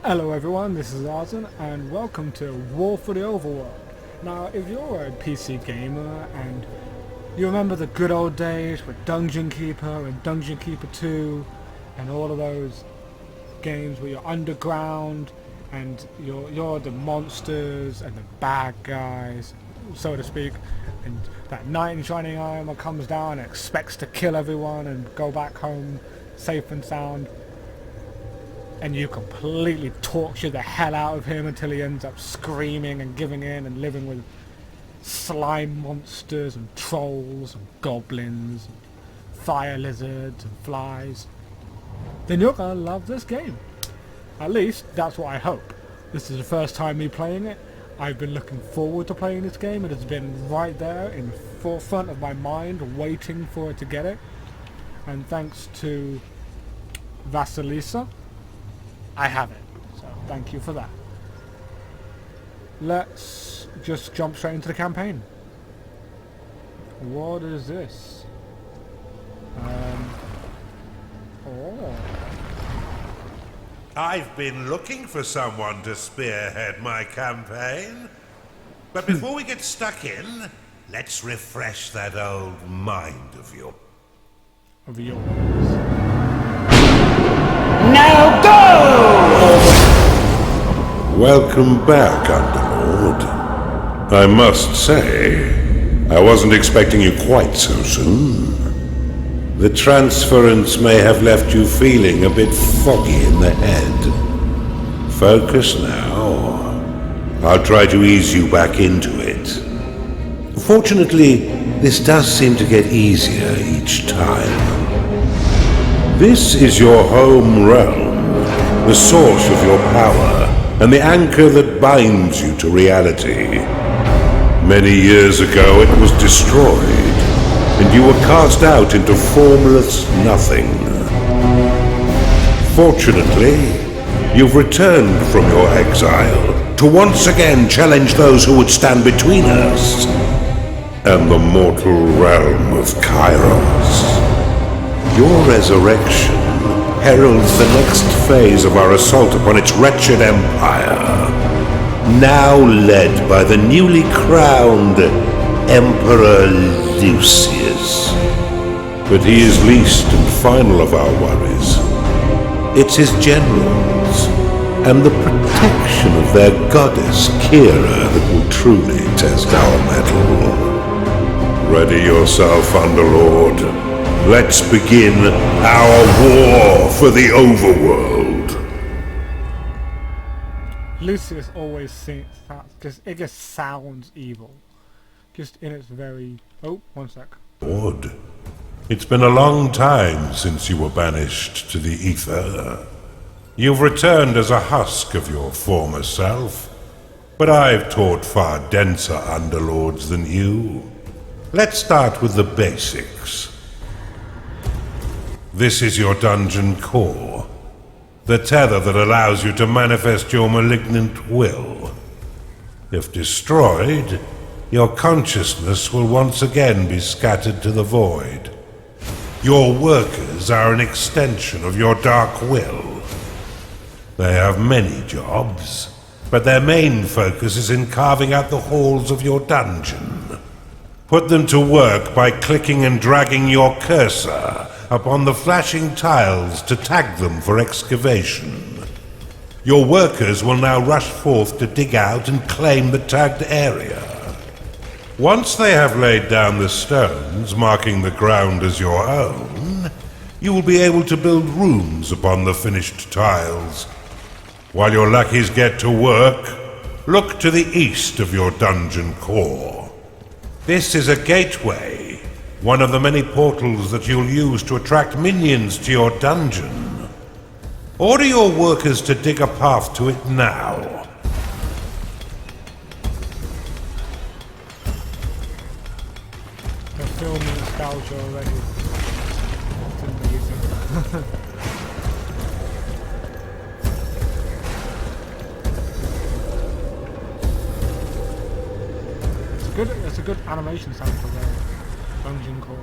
Hello everyone, this is Arzen and welcome to War for the Overworld. Now if you're a PC gamer and you remember the good old days with Dungeon Keeper and Dungeon Keeper 2 and all of those games where you're underground and you're the monsters and the bad guys, so to speak, and that knight in shining armor comes down and expects to kill everyone and go back home safe and sound, and you completely torture the hell out of him until he ends up screaming and giving in and living with slime monsters and trolls and goblins and fire lizards and flies, then you're gonna love this game. At least that's what I hope. This is the first time me playing it. I've been looking forward to playing this game. It has been right there in the forefront of my mind waiting for it to get it, and thanks to Vasilisa I have it, so thank you for that. Let's just jump straight into the campaign. What is this? Oh. I've been looking for someone to spearhead my campaign. But before we get stuck in, let's refresh that old mind of yours. Of yours. Now go! Welcome back, Underlord. I must say, I wasn't expecting you quite so soon. The transference may have left you feeling a bit foggy in the head. Focus now. I'll try to ease you back into it. Fortunately, this does seem to get easier each time. This is your home realm, the source of your power, and the anchor that binds you to reality. Many years ago it was destroyed, and you were cast out into formless nothing. Fortunately, you've returned from your exile to once again challenge those who would stand between us and the mortal realm of Kairos. Your resurrection heralds the next phase of our assault upon its wretched empire, now led by the newly crowned Emperor Lucius. But he is least and final of our worries. It's his generals and the protection of their goddess Kira that will truly test our mettle. Ready yourself, Underlord. Let's begin our war for the Overworld. Lucius always sings, it just sounds evil. Just in its very... Oh, one sec. Lord, it's been a long time since you were banished to the ether. You've returned as a husk of your former self, but I've taught far denser underlords than you. Let's start with the basics. This is your dungeon core, the tether that allows you to manifest your malignant will. If destroyed, your consciousness will once again be scattered to the void. Your workers are an extension of your dark will. They have many jobs, but their main focus is in carving out the halls of your dungeon. Put them to work by clicking and dragging your cursor upon the flashing tiles to tag them for excavation. Your workers will now rush forth to dig out and claim the tagged area. Once they have laid down the stones, marking the ground as your own, you will be able to build rooms upon the finished tiles. While your lackeys get to work, look to the east of your dungeon core. This is a gateway, one of the many portals that you'll use to attract minions to your dungeon. Order your workers to dig a path to it now. They're filming nostalgia already. It's amazing. It's a good animation sound for the dungeon core.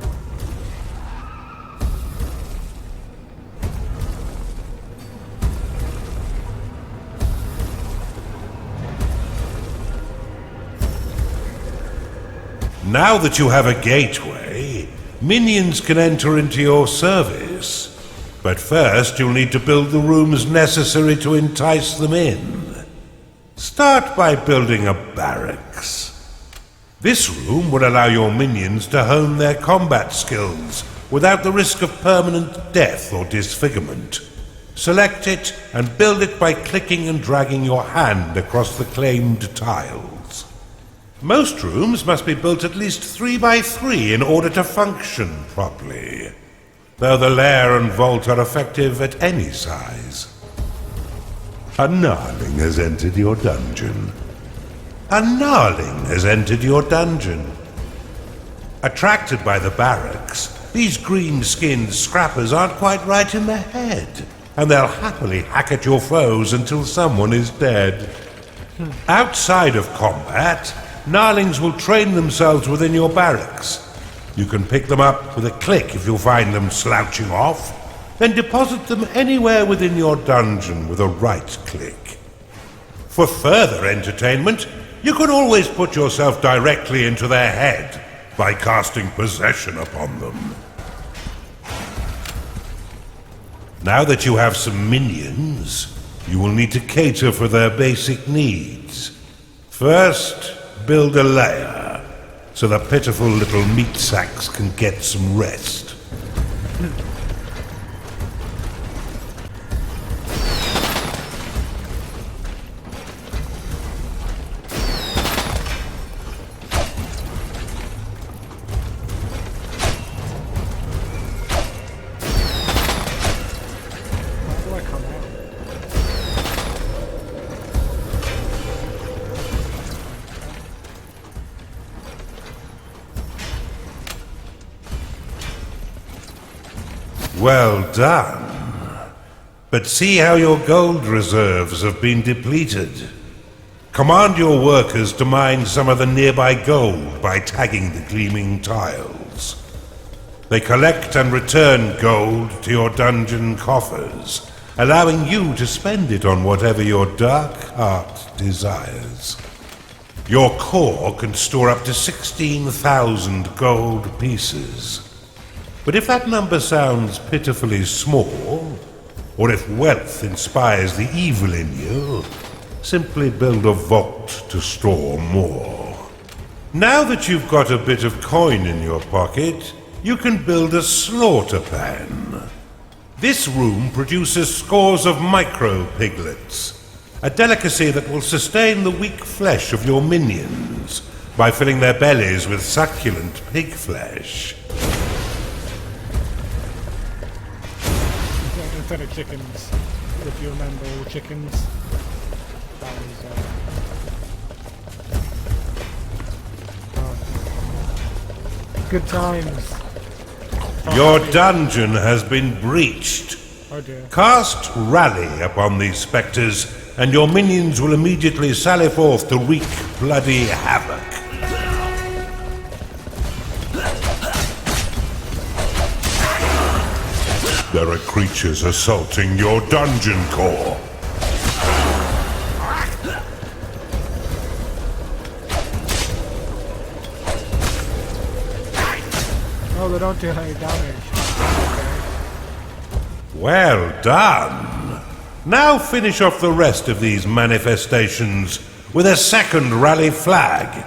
Now that you have a gateway, minions can enter into your service. But first you'll need to build the rooms necessary to entice them in. Start by building a barracks. This room will allow your minions to hone their combat skills without the risk of permanent death or disfigurement. Select it and build it by clicking and dragging your hand across the claimed tiles. Most rooms must be built at least 3 by 3 in order to function properly, though the lair and vault are effective at any size. A gnarling has entered your dungeon. A gnarling has entered your dungeon. Attracted by the barracks, these green-skinned scrappers aren't quite right in the head, and they'll happily hack at your foes until someone is dead. Outside of combat, gnarlings will train themselves within your barracks. You can pick them up with a click if you find them slouching off, then deposit them anywhere within your dungeon with a right click. For further entertainment, you can always put yourself directly into their head by casting possession upon them. Now that you have some minions, you will need to cater for their basic needs. First, build a lair, so the pitiful little meat sacks can get some rest. Well done. But see how your gold reserves have been depleted. Command your workers to mine some of the nearby gold by tagging the gleaming tiles. They collect and return gold to your dungeon coffers, allowing you to spend it on whatever your dark heart desires. Your core can store up to 16,000 gold pieces. But if that number sounds pitifully small, or if wealth inspires the evil in you, simply build a vault to store more. Now that you've got a bit of coin in your pocket, you can build a slaughter pan. This room produces scores of micro-piglets, a delicacy that will sustain the weak flesh of your minions by filling their bellies with succulent pig flesh. Instead of chickens, if you remember all chickens, that was good times. Your dungeon has been breached. Oh dear. Cast Rally upon these spectres, and your minions will immediately sally forth to wreak bloody havoc. There are creatures assaulting your dungeon core. Oh, they don't do any damage. Well done. Now finish off the rest of these manifestations with a second rally flag.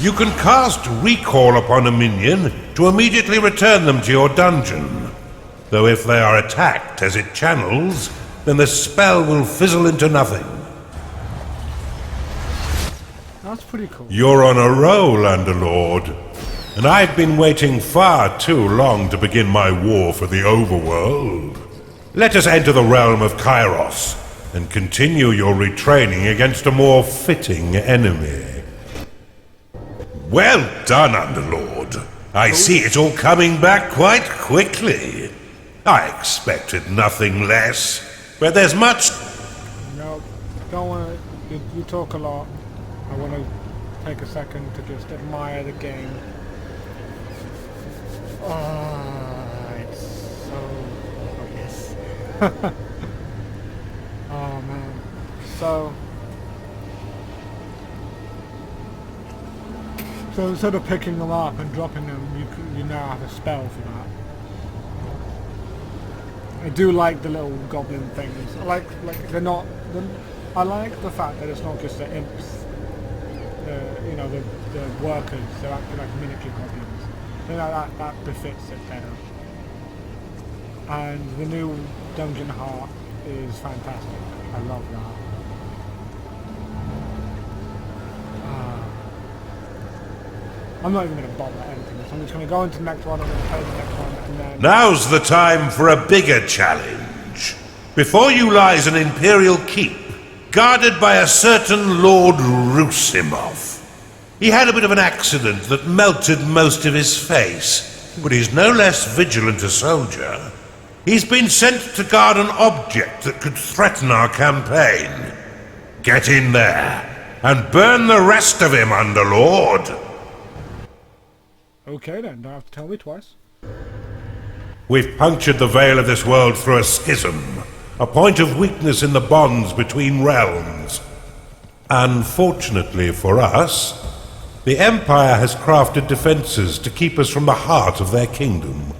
You can cast Recall upon a minion to immediately return them to your dungeon. Though if they are attacked as it channels, then the spell will fizzle into nothing. That's pretty cool. You're on a roll, Underlord. and I've been waiting far too long to begin my war for the Overworld. Let us enter the realm of Kairos and continue your retraining against a more fitting enemy. Well done, Underlord. I see it all coming back quite quickly. I expected nothing less, but there's much... No, don't want to... You talk a lot. I want to take a second to just admire the game. It's so glorious. Oh man. So instead of picking them up and dropping them, you now have a spell for that. I do like the little goblin things. I like they're not. I like the fact that it's not just the imps. You know, the workers. They're actually like miniature goblins. I think that befits it better. And the new dungeon heart is fantastic. I love that. I'm not even going to bother editing this. I'm just going to go into the next one, I'm going to play the next one, and then... Now's the time for a bigger challenge. Before you lies an Imperial keep, guarded by a certain Lord Rusimov. He had a bit of an accident that melted most of his face, but he's no less vigilant a soldier. He's been sent to guard an object that could threaten our campaign. Get in there, and burn the rest of him, Underlord. Okay then, don't have to tell me twice. We've punctured the veil of this world through a schism, a point of weakness in the bonds between realms. Unfortunately for us, the Empire has crafted defenses to keep us from the heart of their kingdom.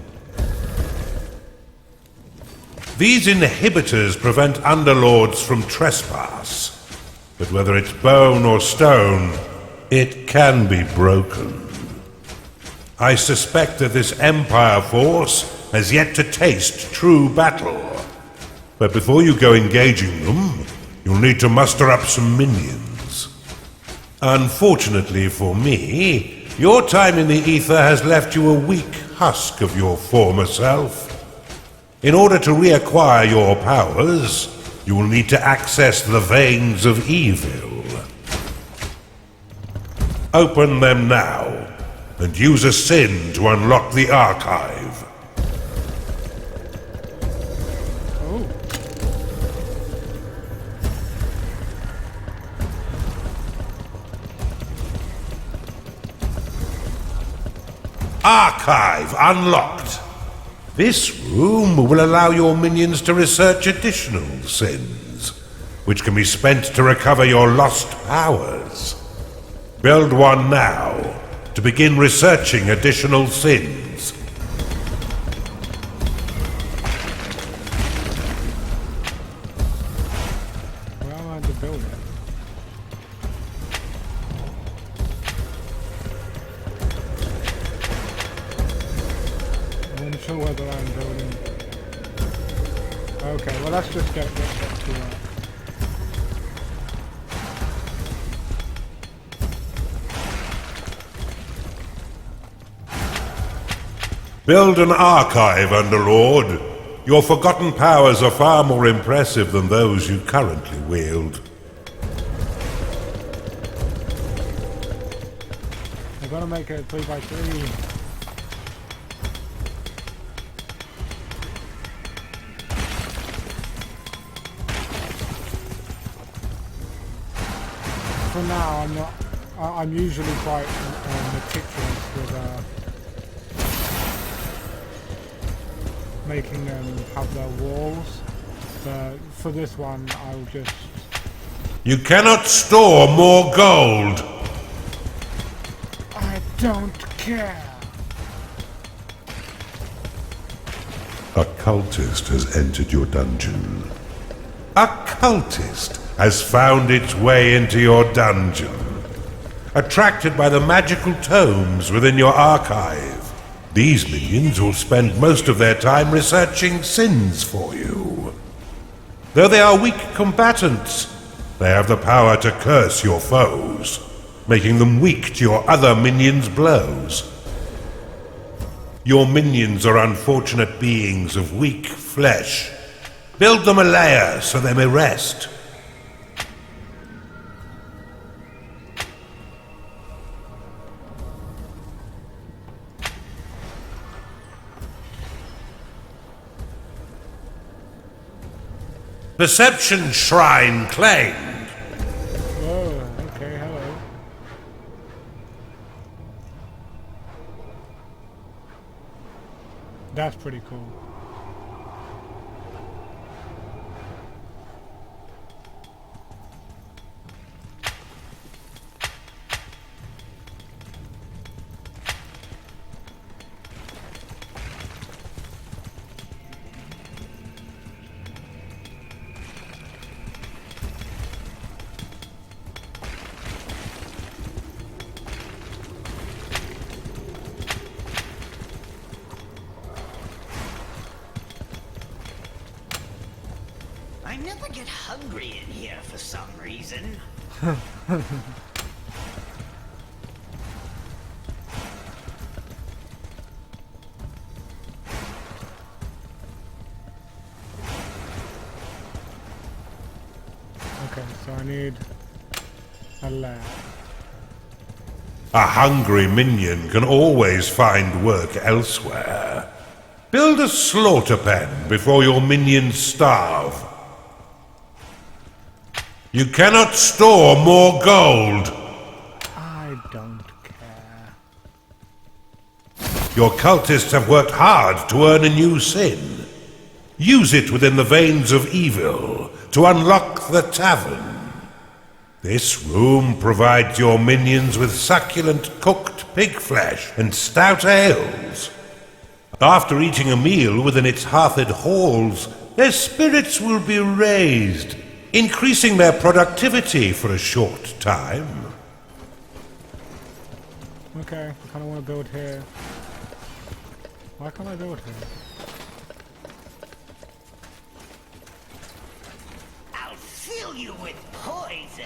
These inhibitors prevent underlords from trespass, but whether it's bone or stone, it can be broken. I suspect that this Empire force has yet to taste true battle. But before you go engaging them, you'll need to muster up some minions. Unfortunately for me, your time in the ether has left you a weak husk of your former self. In order to reacquire your powers, you will need to access the veins of evil. Open them now, and use a sin to unlock the archive. Oh. Archive unlocked. This room will allow your minions to research additional sins, which can be spent to recover your lost powers. Build one now, to begin researching additional sins. Where am I to build it? I'm unsure whether I'm building... Okay, well let's just get to that. Build an archive, Underlord. Your forgotten powers are far more impressive than those you currently wield. I'm gonna make it 3x3. For now, I'm not. I'm usually quite meticulous with making them have their walls, but for this one I'll just... You cannot store more gold! I don't care! A cultist has entered your dungeon. A cultist has found its way into your dungeon. Attracted by the magical tomes within your archive, these minions will spend most of their time researching sins for you. Though they are weak combatants, they have the power to curse your foes, making them weak to your other minions' blows. Your minions are unfortunate beings of weak flesh. Build them a lair so they may rest. Perception Shrine claimed. Whoa, okay, hello. That's pretty cool. I never get hungry in here for some reason. Okay, so I need a lair. A hungry minion can always find work elsewhere. Build a slaughter pen before your minions starve. You cannot store more gold. I don't care. Your cultists have worked hard to earn a new sin. Use it within the veins of evil to unlock the tavern. This room provides your minions with succulent cooked pig flesh and stout ales. After eating a meal within its hearthed halls, their spirits will be raised, increasing their productivity for a short time. Okay, I kind of want to build here. Why can't I build here? I'll fill you with poison.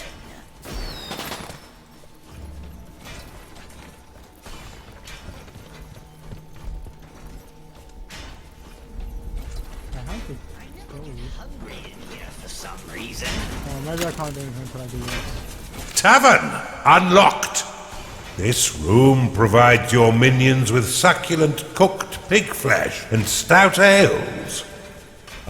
I have to I never build. get hungry in here for some reason. Oh, maybe I can't do anything until I do this. Tavern unlocked. This room provides your minions with succulent cooked pig flesh and stout ales.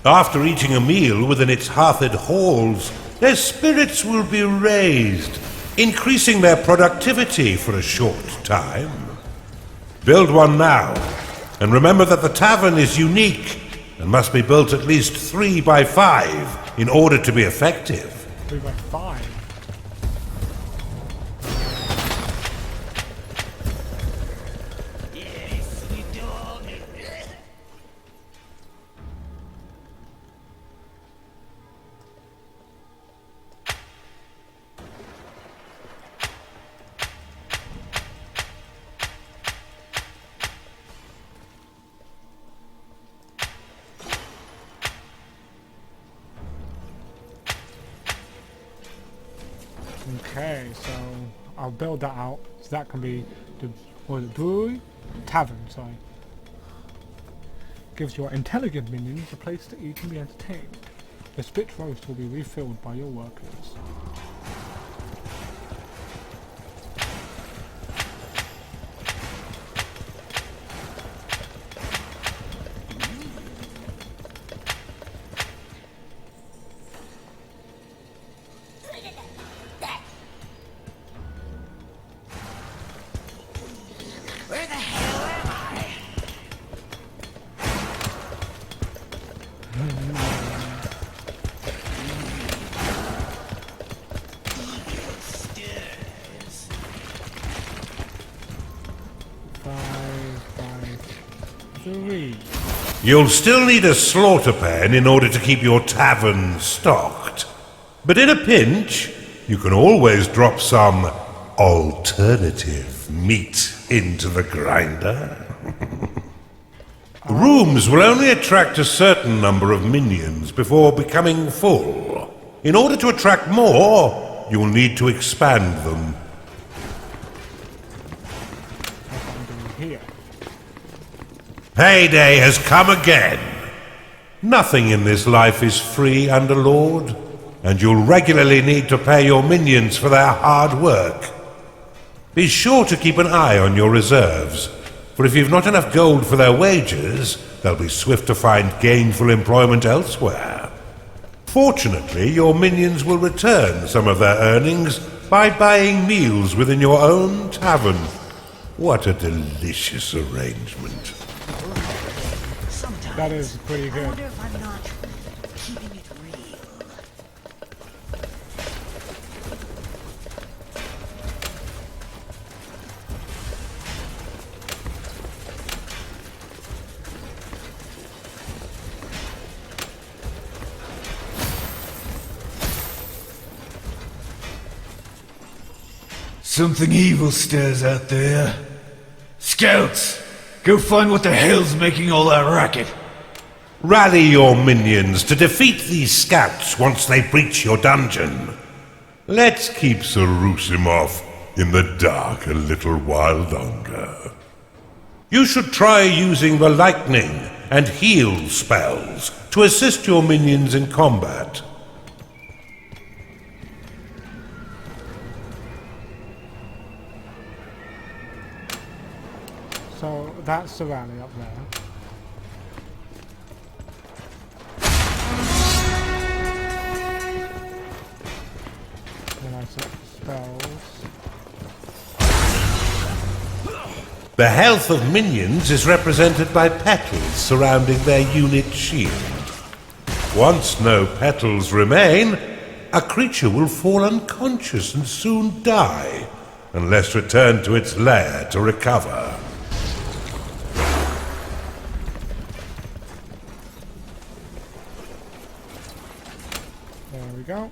After eating a meal within its hearthed halls, their spirits will be raised, increasing their productivity for a short time. Build one now, and remember that the tavern is unique and must be built at least 3 by 5 in order to be effective. 3 by 5. Yes, you dog. Okay, so I'll build that out. So that can be the brewery? Tavern, sorry. Gives your intelligent minions a place to eat and be entertained. The spit roast will be refilled by your workers. Where the hell am I? Stairs. 5 by 3. You'll still need a slaughter pen in order to keep your tavern stocked. But in a pinch, you can always drop some alternative meat into the grinder. Rooms will only attract a certain number of minions before becoming full. In order to attract more, you'll need to expand them. That's what I'm doing here. Payday has come again. Nothing in this life is free, Underlord, and you'll regularly need to pay your minions for their hard work. Be sure to keep an eye on your reserves, for if you've not enough gold for their wages, they'll be swift to find gainful employment elsewhere. Fortunately, your minions will return some of their earnings by buying meals within your own tavern. What a delicious arrangement. Sometimes That is pretty I good. wonder if I'm not keeping it real. Something evil stirs out there. Scouts, go find what the hell's making all that racket. Rally your minions to defeat these scouts once they breach your dungeon. Let's keep Sarusimov in the dark a little while longer. You should try using the lightning and heal spells to assist your minions in combat. So that's the rally up there. Then I set spells. The health of minions is represented by petals surrounding their unit shield. Once no petals remain, a creature will fall unconscious and soon die, unless returned to its lair to recover. There we go.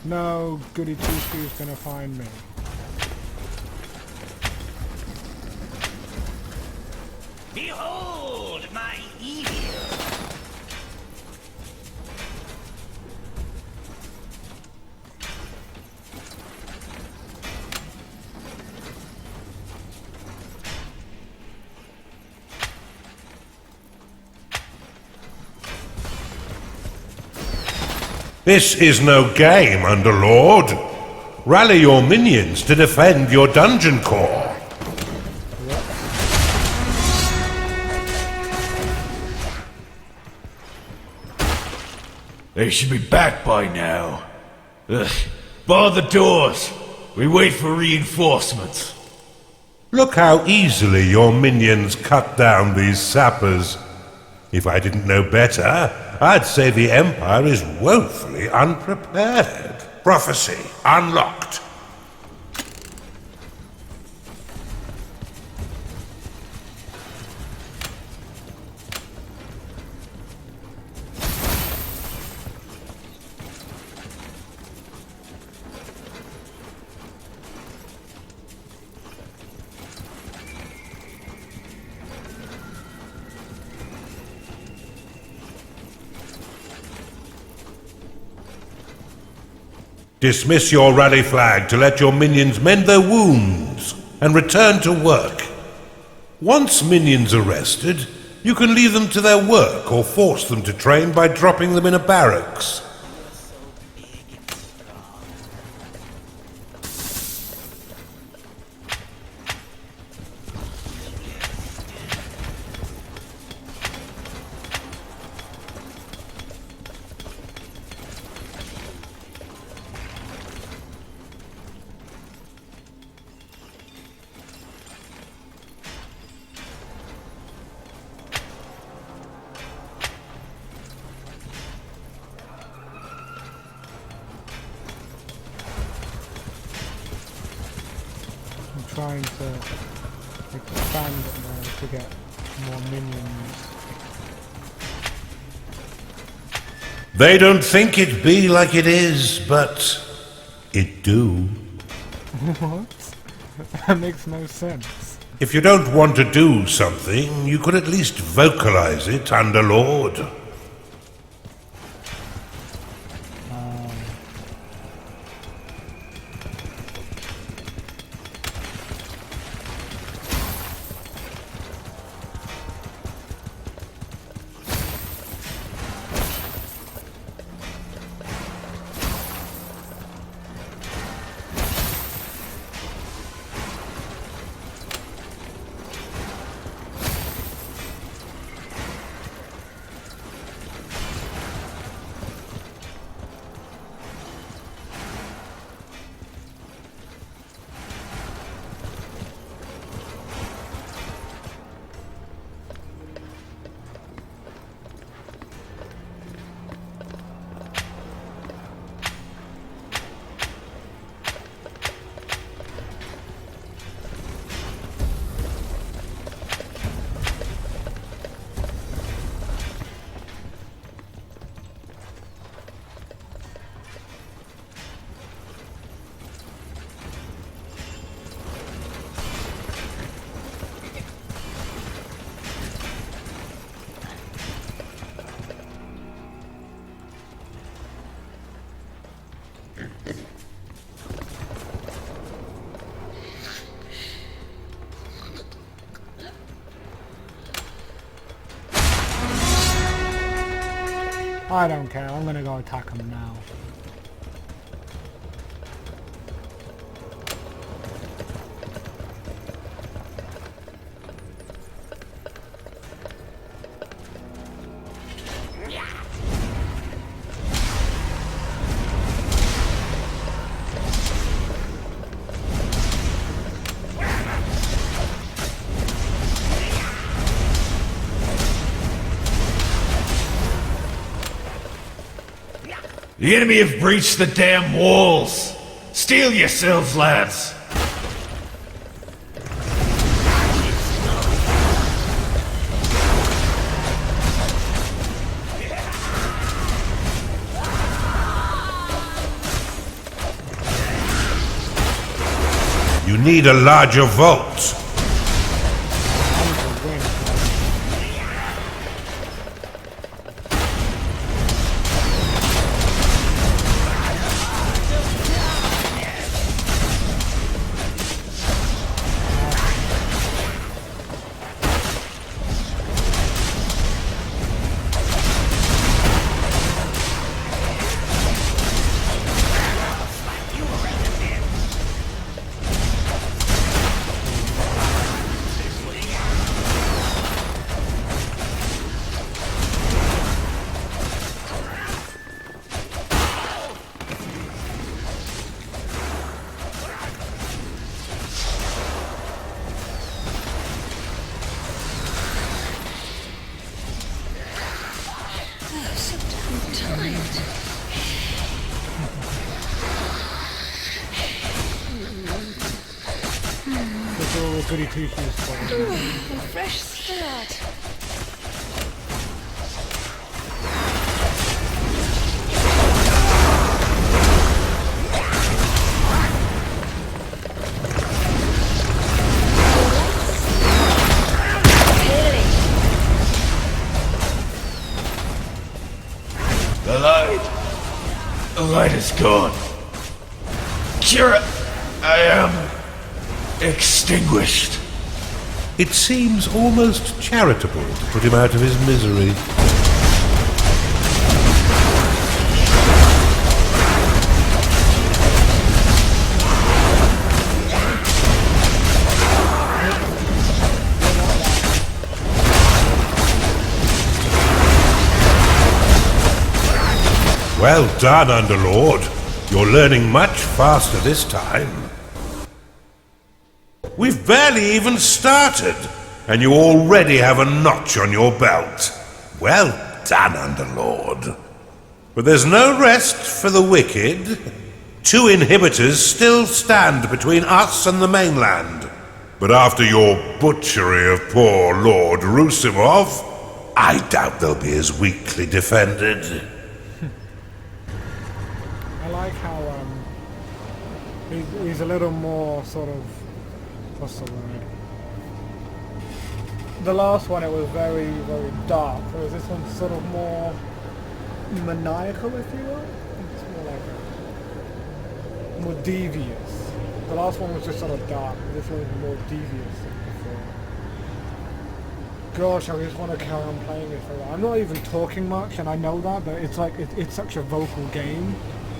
No goody two-shoes gonna find me. Behold my evil! This is no game, Underlord. Rally your minions to defend your dungeon core. They should be back by now. Ugh. Bar the doors. We wait for reinforcements. Look how easily your minions cut down these sappers. If I didn't know better, I'd say the Empire is woefully unprepared. Prophecy unlocked. Dismiss your rally flag to let your minions mend their wounds and return to work. Once minions are rested, you can leave them to their work or force them to train by dropping them in a barracks. I'm trying to expand it now to get more minions. They don't think it be like it is, but it do. What? That makes no sense. If you don't want to do something, you could at least vocalize it, Underlord. I don't care, I'm gonna go attack him now. The enemy have breached the damn walls! Steel yourselves, lads! You need a larger vault. Goody two shoes for Ooh, a fresh start. The light is gone. Kira, I am extinguished. It seems almost charitable to put him out of his misery. Well done, Underlord. You're learning much faster this time. We've barely even started, and you already have a notch on your belt. Well done, Underlord. But there's no rest for the wicked. 2 inhibitors still stand between us and the mainland. But after your butchery of poor Lord Rusimov, I doubt they'll be as weakly defended. I like how he's a little more sort of, what's the word? The last one, it was very, very dark, whereas this one's sort of more maniacal, if you will. It's more like more devious. The last one was just sort of dark, this one is more devious than before. Gosh, I just want to carry on playing it for a while. I'm not even talking much, and I know that, but it's like, it's such a vocal game.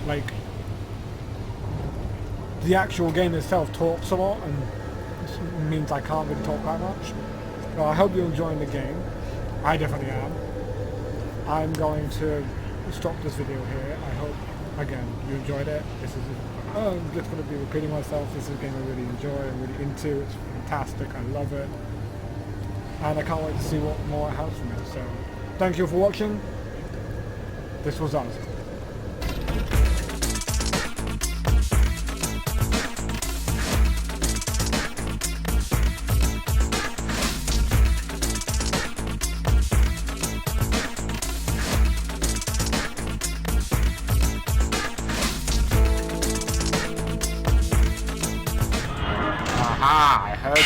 Like, the actual game itself talks a lot, and it means I can't really talk that much. Well, I hope you're enjoying the game. I definitely am. I'm going to stop this video here. I hope, again, you enjoyed it. This is, I'm just going to be repeating myself. This is a game I really enjoy, I'm really into. It's fantastic, I love it. And I can't wait to see what more it has from it. So, thank you for watching. This was Arzen. I heard